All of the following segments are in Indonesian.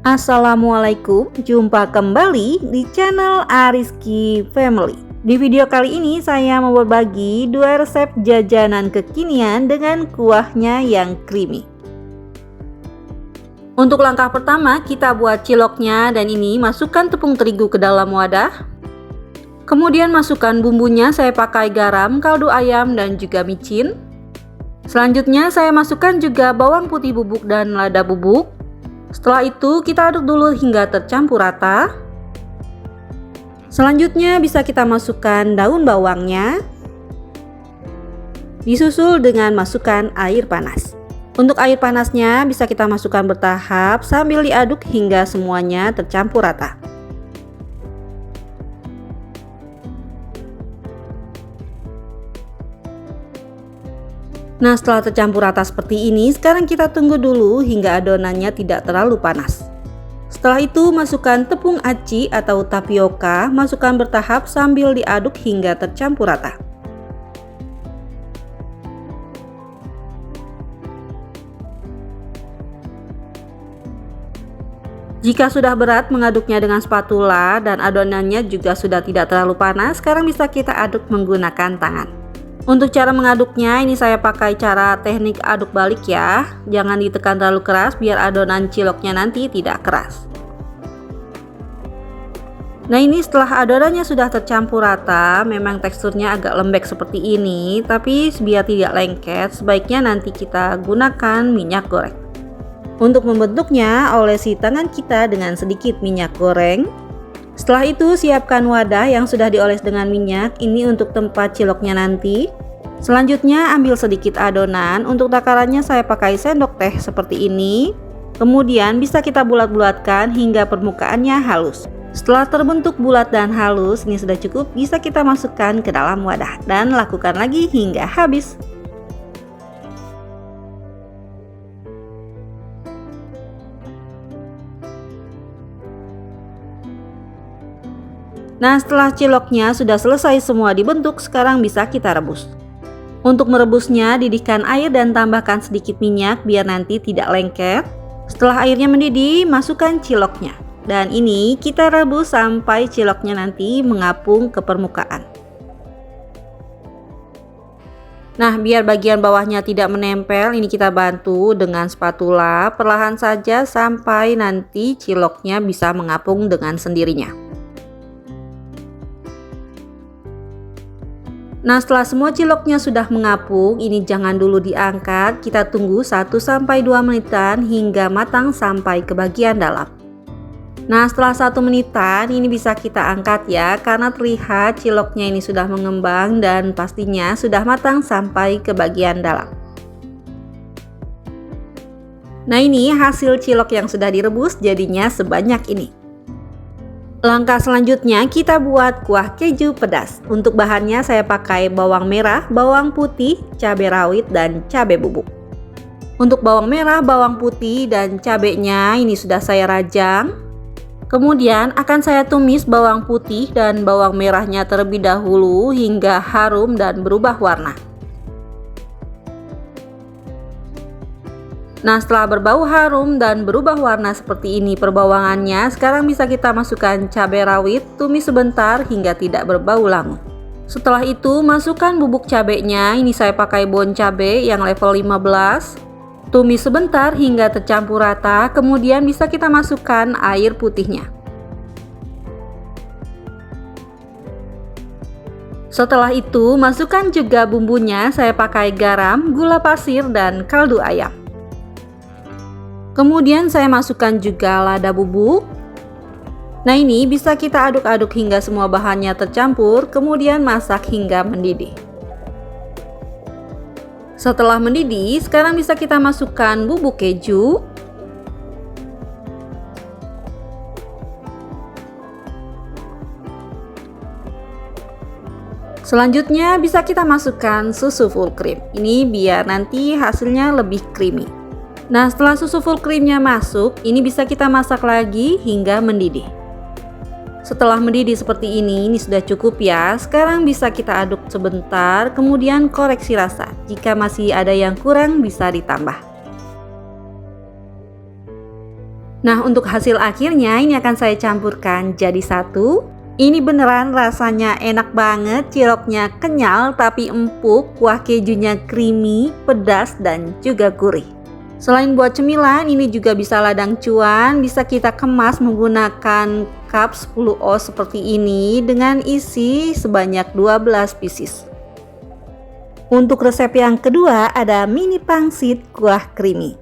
Assalamualaikum, jumpa kembali di channel Ariski Family. Di video kali ini saya mau berbagi 2 resep jajanan kekinian dengan kuahnya yang creamy. Untuk langkah pertama kita buat ciloknya, dan ini masukkan tepung terigu ke dalam wadah. Kemudian masukkan bumbunya, saya pakai garam, kaldu ayam dan juga micin. Selanjutnya saya masukkan juga bawang putih bubuk dan lada bubuk. Setelah itu kita aduk dulu hingga tercampur rata. Selanjutnya bisa kita masukkan daun bawangnya, disusul dengan masukkan air panas. Untuk air panasnya bisa kita masukkan bertahap sambil diaduk hingga semuanya tercampur rata. Nah, setelah tercampur rata seperti ini, sekarang kita tunggu dulu hingga adonannya tidak terlalu panas. Setelah itu masukkan tepung aci atau tapioka, masukkan bertahap sambil diaduk hingga tercampur rata. Jika sudah berat mengaduknya dengan spatula dan adonannya juga sudah tidak terlalu panas, sekarang bisa kita aduk menggunakan tangan. Untuk cara mengaduknya, ini saya pakai cara teknik aduk balik ya. Jangan ditekan terlalu keras biar adonan ciloknya nanti tidak keras. Nah, ini setelah adonannya sudah tercampur rata, memang teksturnya agak lembek seperti ini, tapi biar tidak lengket, sebaiknya nanti kita gunakan minyak goreng. Untuk membentuknya, olesi tangan kita dengan sedikit minyak goreng. Setelah itu siapkan wadah yang sudah dioles dengan minyak, ini untuk tempat ciloknya nanti. Selanjutnya ambil sedikit adonan, untuk takarannya saya pakai sendok teh seperti ini. Kemudian bisa kita bulat-bulatkan hingga permukaannya halus. Setelah terbentuk bulat dan halus, ini sudah cukup, bisa kita masukkan ke dalam wadah dan lakukan lagi hingga habis. Nah, setelah ciloknya sudah selesai semua dibentuk, sekarang bisa kita rebus. Untuk merebusnya, didihkan air dan tambahkan sedikit minyak biar nanti tidak lengket. Setelah airnya mendidih, masukkan ciloknya. Dan ini kita rebus sampai ciloknya nanti mengapung ke permukaan. Nah, biar bagian bawahnya tidak menempel, ini kita bantu dengan spatula perlahan saja sampai nanti ciloknya bisa mengapung dengan sendirinya. Nah, setelah semua ciloknya sudah mengapung, ini jangan dulu diangkat, kita tunggu 1-2 menitan hingga matang sampai ke bagian dalam. Nah, setelah 1 menitan ini bisa kita angkat ya, karena terlihat ciloknya ini sudah mengembang dan pastinya sudah matang sampai ke bagian dalam. Nah, ini hasil cilok yang sudah direbus jadinya sebanyak ini. Langkah selanjutnya kita buat kuah keju pedas. Untuk bahannya saya pakai bawang merah, bawang putih, cabai rawit, dan cabai bubuk. Untuk bawang merah, bawang putih, dan cabainya ini sudah saya rajang. Kemudian akan saya tumis bawang putih dan bawang merahnya terlebih dahulu hingga harum dan berubah warna. Nah, setelah berbau harum dan berubah warna seperti ini perbawangannya, sekarang bisa kita masukkan cabai rawit, tumis sebentar hingga tidak berbau langu. Setelah itu masukkan bubuk cabainya, ini saya pakai bon cabai yang level 15. Tumis sebentar hingga tercampur rata, kemudian bisa kita masukkan air putihnya. Setelah itu masukkan juga bumbunya, saya pakai garam, gula pasir, dan kaldu ayam. Kemudian saya masukkan juga lada bubuk. Nah, ini bisa kita aduk-aduk hingga semua bahannya tercampur, kemudian masak hingga mendidih. Setelah mendidih, sekarang bisa kita masukkan bubuk keju. Selanjutnya bisa kita masukkan susu full cream. Ini biar nanti hasilnya lebih creamy. Nah, setelah susu full creamnya masuk, ini bisa kita masak lagi hingga mendidih. Setelah mendidih seperti ini sudah cukup ya. Sekarang bisa kita aduk sebentar, kemudian koreksi rasa. Jika masih ada yang kurang bisa ditambah. Nah, untuk hasil akhirnya ini akan saya campurkan jadi satu. Ini beneran rasanya enak banget, ciloknya kenyal tapi empuk, kuah kejunya creamy, pedas dan juga gurih. Selain buat cemilan, ini juga bisa ladang cuan, bisa kita kemas menggunakan cup 10 oz seperti ini dengan isi sebanyak 12 pieces. Untuk resep yang kedua ada mini pangsit kuah creamy.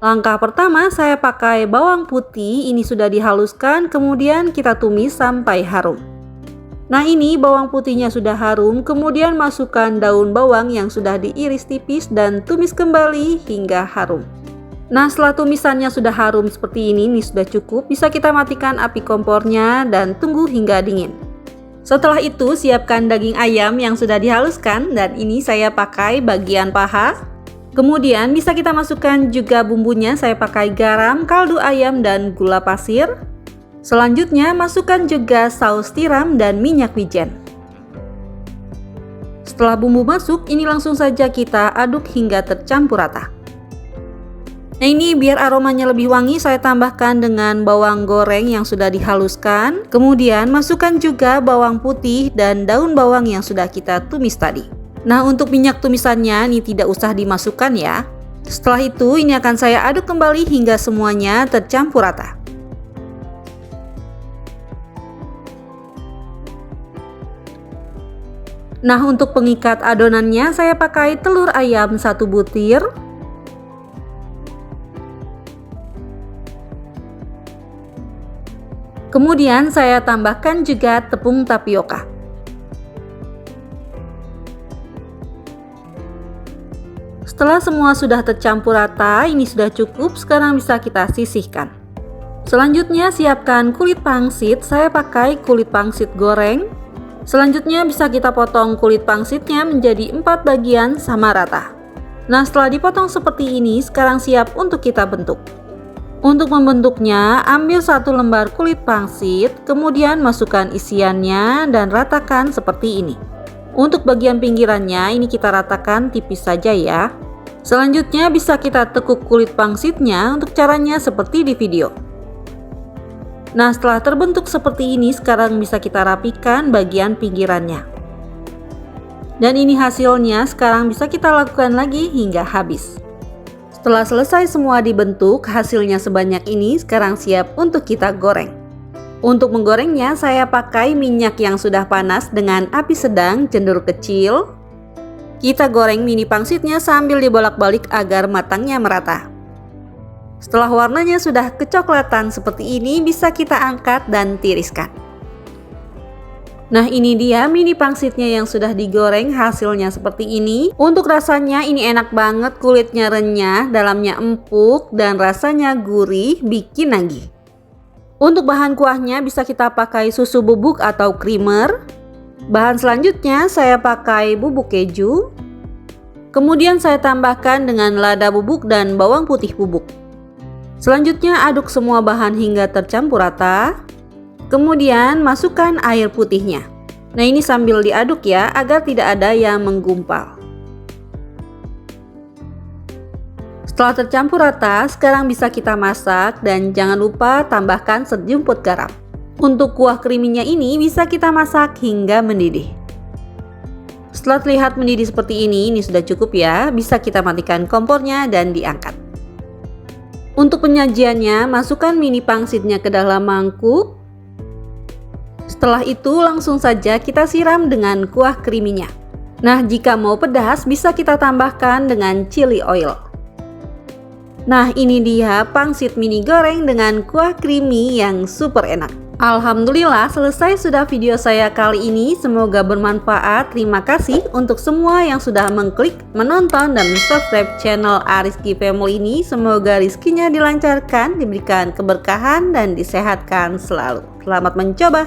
Langkah pertama saya pakai bawang putih, ini sudah dihaluskan, kemudian kita tumis sampai harum. Nah, ini bawang putihnya sudah harum, kemudian masukkan daun bawang yang sudah diiris tipis dan tumis kembali hingga harum. Nah, setelah tumisannya sudah harum seperti ini sudah cukup, bisa kita matikan api kompornya dan tunggu hingga dingin. Setelah itu siapkan daging ayam yang sudah dihaluskan dan ini saya pakai bagian paha. Kemudian bisa kita masukkan juga bumbunya, saya pakai garam, kaldu ayam, dan gula pasir. Selanjutnya masukkan juga saus tiram dan minyak wijen. Setelah bumbu masuk, ini langsung saja kita aduk hingga tercampur rata. Nah, ini biar aromanya lebih wangi, saya tambahkan dengan bawang goreng yang sudah dihaluskan. Kemudian masukkan juga bawang putih dan daun bawang yang sudah kita tumis tadi. Nah, untuk minyak tumisannya ini tidak usah dimasukkan ya. Setelah itu ini akan saya aduk kembali hingga semuanya tercampur rata. Nah, untuk pengikat adonannya saya pakai telur ayam 1 butir. Kemudian saya tambahkan juga tepung tapioka. Setelah semua sudah tercampur rata, ini sudah cukup, sekarang bisa kita sisihkan. Selanjutnya siapkan kulit pangsit, saya pakai kulit pangsit goreng. Selanjutnya bisa kita potong kulit pangsitnya menjadi 4 bagian sama rata. Nah, setelah dipotong seperti ini, sekarang siap untuk kita bentuk. Untuk membentuknya, ambil 1 lembar kulit pangsit, kemudian masukkan isiannya dan ratakan seperti ini. Untuk bagian pinggirannya ini kita ratakan tipis saja ya. Selanjutnya bisa kita tekuk kulit pangsitnya, untuk caranya seperti di video. Nah, setelah terbentuk seperti ini, sekarang bisa kita rapikan bagian pinggirannya. Dan ini hasilnya, sekarang bisa kita lakukan lagi hingga habis. Setelah selesai semua dibentuk, hasilnya sebanyak ini, sekarang siap untuk kita goreng. Untuk menggorengnya, saya pakai minyak yang sudah panas dengan api sedang cenderung kecil. Kita goreng mini pangsitnya sambil dibolak-balik agar matangnya merata. Setelah warnanya sudah kecoklatan seperti ini, bisa kita angkat dan tiriskan. Nah, ini dia mini pangsitnya yang sudah digoreng, hasilnya seperti ini. Untuk rasanya ini enak banget, kulitnya renyah, dalamnya empuk, dan rasanya gurih, bikin nagih. Untuk bahan kuahnya bisa kita pakai susu bubuk atau creamer. Bahan selanjutnya saya pakai bubuk keju. Kemudian saya tambahkan dengan lada bubuk dan bawang putih bubuk. Selanjutnya aduk semua bahan hingga tercampur rata. Kemudian masukkan air putihnya. Nah, ini sambil diaduk ya, agar tidak ada yang menggumpal. Setelah tercampur rata, sekarang bisa kita masak dan jangan lupa tambahkan sejumput garam. Untuk kuah creamy-nya ini bisa kita masak hingga mendidih. Setelah terlihat mendidih seperti ini sudah cukup ya, bisa kita matikan kompornya dan diangkat. Untuk penyajiannya, masukkan mini pangsitnya ke dalam mangkuk. Setelah itu langsung saja kita siram dengan kuah creamy-nya. Nah, jika mau pedas bisa kita tambahkan dengan chili oil. Nah, ini dia pangsit mini goreng dengan kuah creamy yang super enak. Alhamdulillah selesai sudah video saya kali ini, semoga bermanfaat. Terima kasih untuk semua yang sudah mengklik, menonton, dan subscribe channel Ariski Family ini. Semoga rizkinya dilancarkan, diberikan keberkahan, dan disehatkan selalu. Selamat mencoba!